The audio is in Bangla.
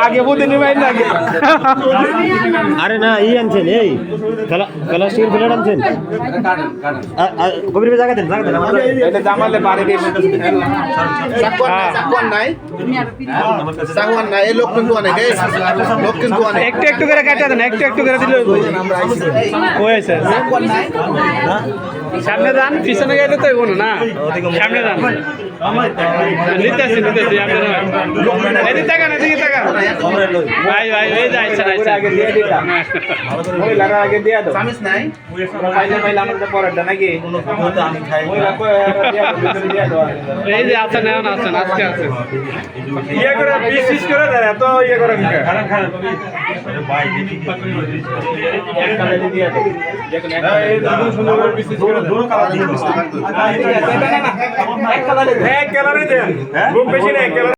আগে বুঝে নিবেন না আগে। আরে না ই আনছেন এই প্লাস্টিকের প্লেট আনছেন কবির জায়গা দেন এটা জামালে বাড়ি বেশি সাকুয়ান নাই সাকুয়ান নাই এই লোক কিন্তু অনেক লোক কিন্তু অনেক একটু একটু করে কাটা দেন একটু একটু করে দিলে হয়েছে সামনে যান পিছনে গেলে তো এগোনো না সামনে যান নিতেছি এদিকে তাকান এদিকে তাকান ভাই ভাই এই যে আইছেন আগে দিয়ে দিতাম ওই লাগা আগে দিয়ে দাও সামিস নাই পাইলে পাইলে আমাদের পরেরটা নাকি আমি খাই ওই লাগা দিয়ে দাও এই যে আছেন না আছেন আজকে আছেন ইয়ে করে পিস করে দেন এত ইয়ে করে খারাপ খারাপ ভাই একটা দিয়ে দাও দেখুন এই সুন্দর করে পিস করে দুটো কালার দিন এক কালারে দেন গ্রুপ বেশি না এক কালার